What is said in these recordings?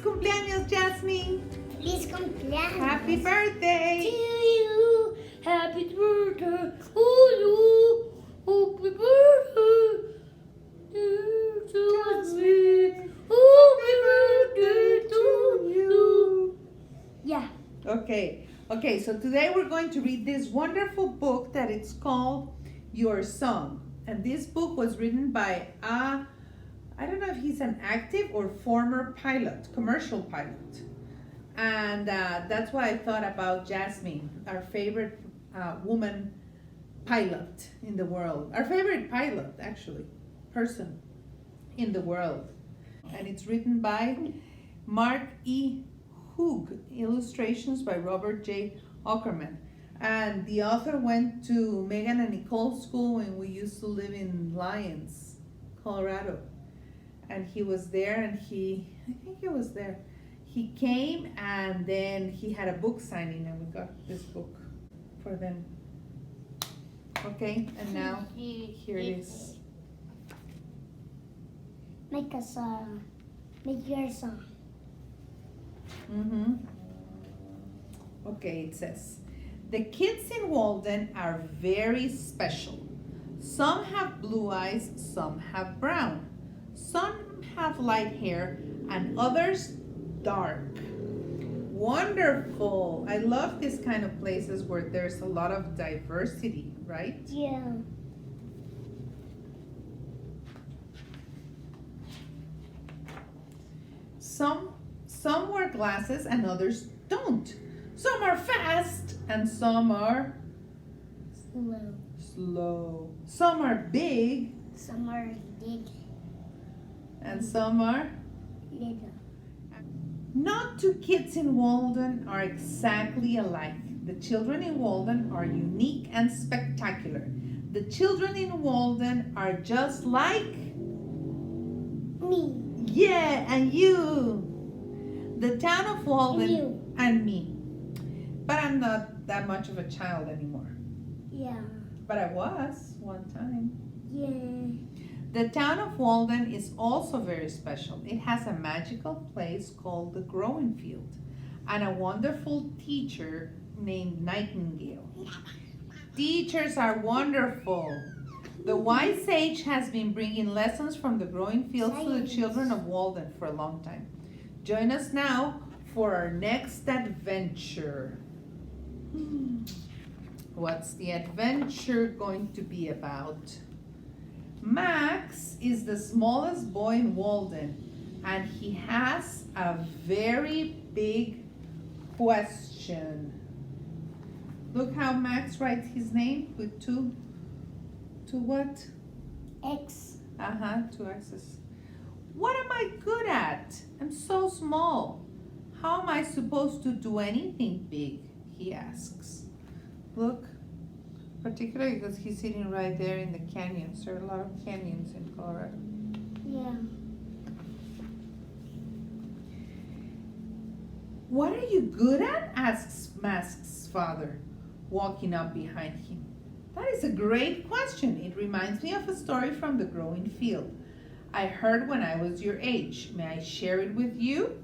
cumpleaños, Jasmine! Feliz cumpleaños! Happy birthday! To you! Happy birthday to you! Happy birthday to Jasmine! Happy birthday to you! Yeah. Okay, so today we're going to read this wonderful book that it's called Your Song. And this book was written by I don't know if he's an active or former pilot, commercial pilot. And that's why I thought about Jasmine, our favorite woman pilot in the world. Our favorite pilot, actually, person in the world. And it's written by Mark E. Hoog, illustrations by Robert J. Aukerman. And the author went to Megan and Nicole's school when we used to live in Lyons, Colorado. And he was there, and I think he was there. He came, and then he had a book signing, and we got this book for them. Okay, and now here it is. Make a song. Make your song. Okay, it says, the kids in Walden are very special. Some have blue eyes, some have brown. Some have light hair, and others dark. Wonderful! I love this kind of places where there's a lot of diversity, right? Yeah. Some wear glasses and others don't. Some are fast and some are slow. Some are big. Some are big. And some are Little. Not two kids in Walden are exactly alike. The children in Walden are unique and spectacular. The children in Walden are just like Me. yeah, and you. The town of Walden And you. and me. But I'm not that much of a child anymore. Yeah. But I was one time. Yeah. The town of Walden is also very special. It has a magical place called the growing field and a wonderful teacher named Nightingale. Teachers are wonderful. The wise sage has been bringing lessons from the growing fields to the children of Walden for a long time. Join us now for our next adventure. What's the adventure going to be about? Max is the smallest boy in Walden, and he has a very big question. Look how Max writes his name with two what? X. Two X's. What am I good at? I'm so small. How am I supposed to do anything big? He asks. Look. Particularly because he's sitting right there in the canyons. There are a lot of canyons in Colorado. Yeah. What are you good at? Asks Max's father, walking up behind him. That is a great question. It reminds me of a story from the growing field. I heard when I was your age. May I share it with you?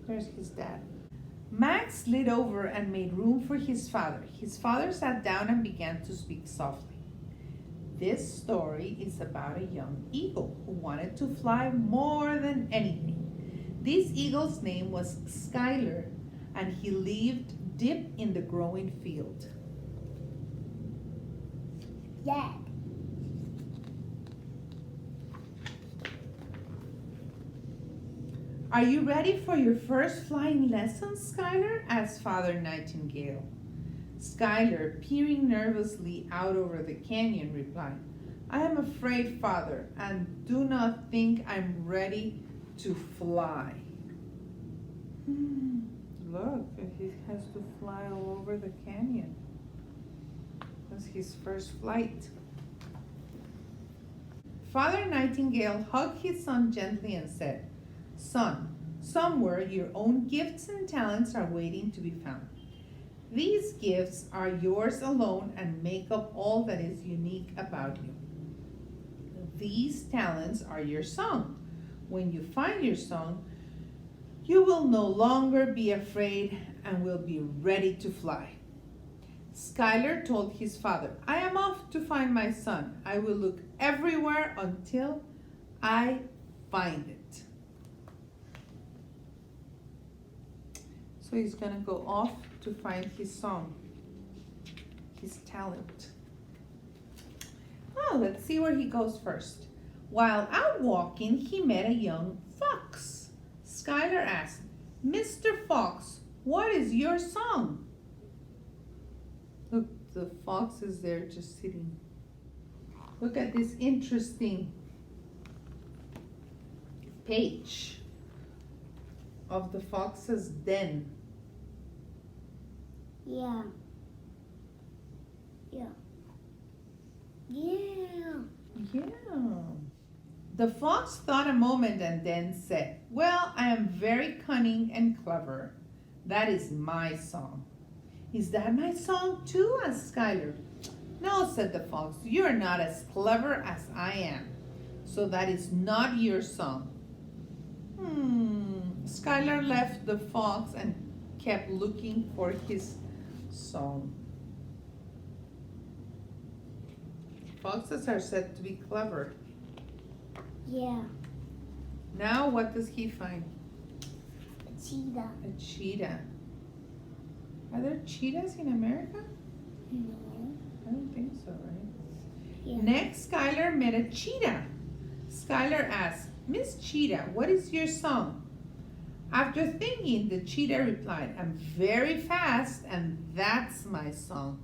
There's his dad. Max slid over and made room for his father. His father sat down and began to speak softly. This story is about a young eagle who wanted to fly more than anything. This eagle's name was Skylar, and he lived deep in the growing field. Yeah. Are you ready for your first flying lesson, Skylar? Asked Father Nightingale. Skylar, peering nervously out over the canyon, replied, I am afraid, Father, and do not think I'm ready to fly. Look, he has to fly all over the canyon. That's his first flight. Father Nightingale hugged his son gently and said, Son, somewhere your own gifts and talents are waiting to be found. These gifts are yours alone and make up all that is unique about you. these talents are your song. When you find your song, you will no longer be afraid and will be ready to fly. Skylar told his father, I am off to find my son. I will look everywhere until I find it. So he's going to go off to find his song, his talent. Oh, let's see where he goes first. While out walking, he met a young fox. Skylar asked, Mr. Fox, what is your song? Look, the fox is there just sitting. Look at this interesting page of the fox's den. Yeah. Yeah. Yeah. Yeah. The fox thought a moment and then said, well, I am very cunning and clever. That is my song. Is that my song too? Asked Skylar. No, said the fox. You are not as clever as I am. So that is not your song. Skylar left the fox and kept looking for his song. Foxes are said to be clever. Yeah. Now what does he find? A cheetah. A cheetah. Are there cheetahs in America? No. I don't think so, right? Yeah. Next, Skylar met a cheetah. Skylar asked, Miss Cheetah, what is your song? After thinking, the cheetah replied, I'm very fast and that's my song.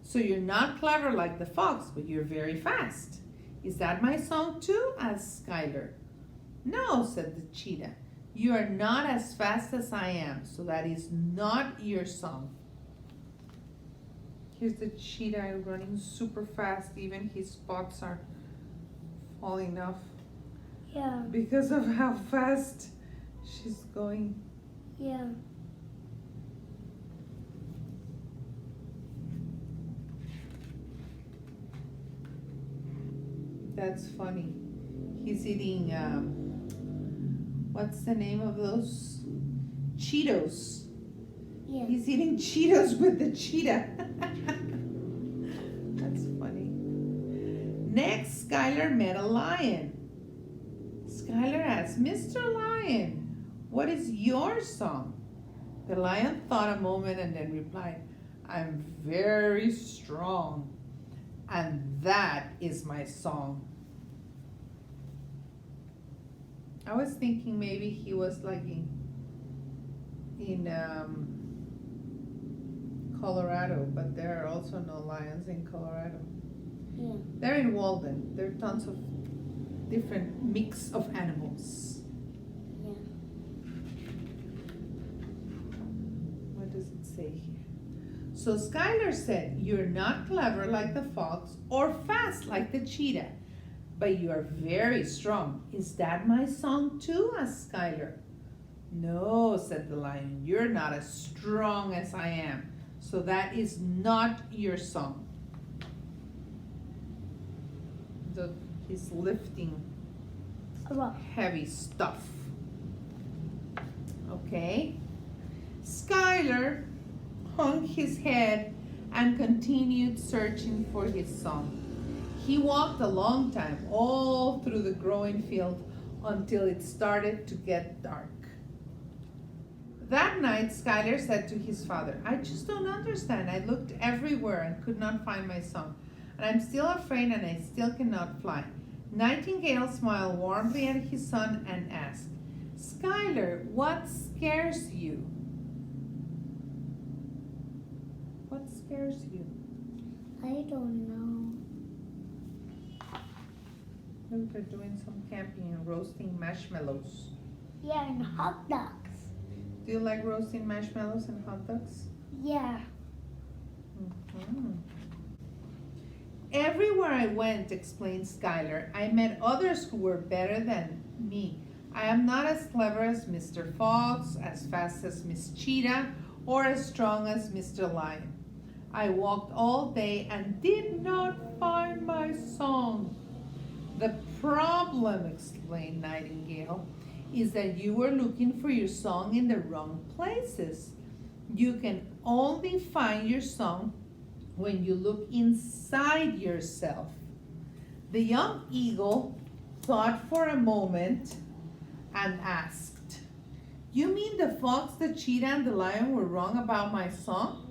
So you're not clever like the fox, but you're very fast. Is that my song too? Asked Skylar. No, said the cheetah. You are not as fast as I am, so that is not your song. Here's the cheetah running super fast. Even his spots are falling off Yeah. because of how fast she's going. Yeah. That's funny. He's eating, what's the name of those? Cheetos. Yeah. He's eating Cheetos with the cheetah. That's funny. Next, Skylar met a lion. Skylar asked, Mr. Lion, what is your song? The lion thought a moment and then replied, I'm very strong, and that is my song. I was thinking maybe he was like in Colorado, but there are also no lions in Colorado. Yeah. They're in Walden. There are tons of different mix of animals. Yeah. What does it say here? So Skylar said, you're not clever like the fox or fast like the cheetah, but you are very strong. Is that my song too? Asked Skylar. No, said the lion, you're not as strong as I am, so that is not your song. He's lifting heavy stuff. Okay. Skylar hung his head and continued searching for his song. He walked a long time, all through the growing field, until it started to get dark. That night, Skylar said to his father, I just don't understand. I looked everywhere and could not find my song. And I'm still afraid and I still cannot fly. Nightingale smiled warmly at his son and asked, Skylar, what scares you? What scares you? I don't know. Look, they're doing some camping and roasting marshmallows. Yeah, and hot dogs. Do you like roasting marshmallows and hot dogs? Yeah. Mhm. Everywhere I went, explained Skylar, I met others who were better than me. I am not as clever as Mr. Fox, as fast as Miss Cheetah, or as strong as Mr. Lion. I walked all day and did not find my song. The problem, explained Nightingale, is that you were looking for your song in the wrong places. You can only find your song when you look inside yourself. The young eagle thought for a moment and asked, "You mean the fox, the cheetah, and the lion were wrong about my song?"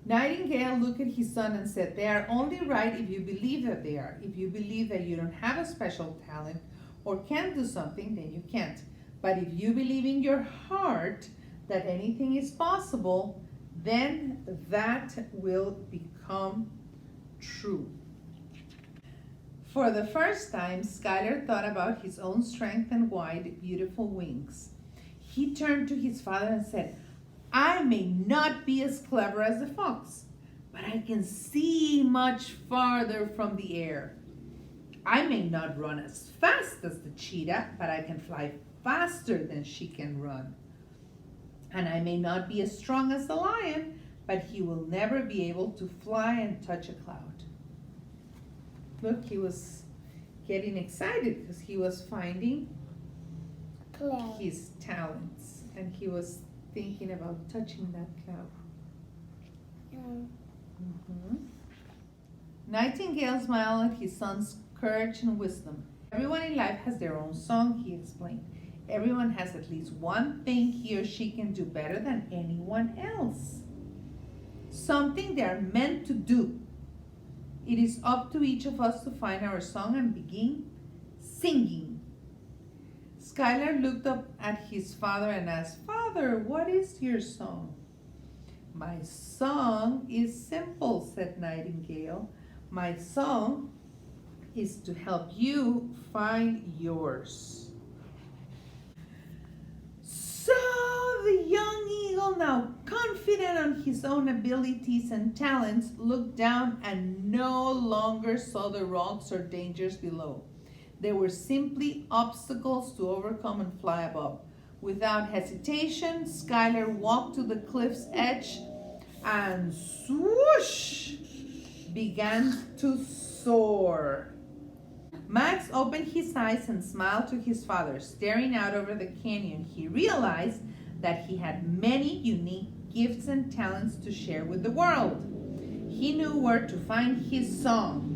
Nightingale looked at his son and said, "They are only right if you believe that they are. If you believe that you don't have a special talent or can't do something, then you can't. But if you believe in your heart that anything is possible, then that will become true." For the first time, Skylar thought about his own strength and wide, beautiful wings. He turned to his father and said, "I may not be as clever as the fox, but I can see much farther from the air. I may not run as fast as the cheetah, but I can fly faster than she can run. And I may not be as strong as the lion, but he will never be able to fly and touch a cloud." Look, he was getting excited because he was finding his talents, and he was thinking about touching that cloud. Nightingale smiled at his son's courage and wisdom. "Everyone in life has their own song," he explained. "Everyone has at least one thing he or she can do better than anyone else. Something they are meant to do. It is up to each of us to find our song and begin singing." Skylar looked up at his father and asked, "Father, what is your song?" "My song is simple," said Nightingale. "My song is to help you find yours." So the young eagle, now confident on his own abilities and talents, looked down and no longer saw the rocks or dangers below. They were simply obstacles to overcome and fly above. Without hesitation, Skylar walked to the cliff's edge and swoosh began to soar. Max opened his eyes and smiled to his father. Staring out over the canyon, he realized that he had many unique gifts and talents to share with the world. He knew where to find his song.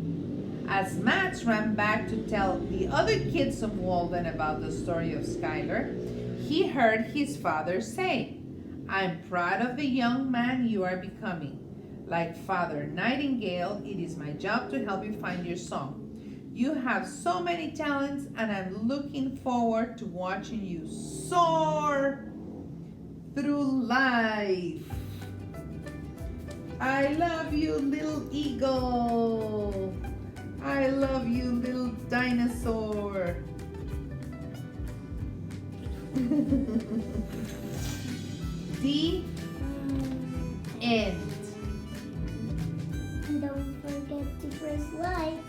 As Max ran back to tell the other kids of Walden about the story of Skylar, he heard his father say, "I'm proud of the young man you are becoming. Like Father Nightingale, it is my job to help you find your song. You have so many talents, and I'm looking forward to watching you soar through life. I love you, little eagle. I love you, little dinosaur." The end. And don't forget to press like.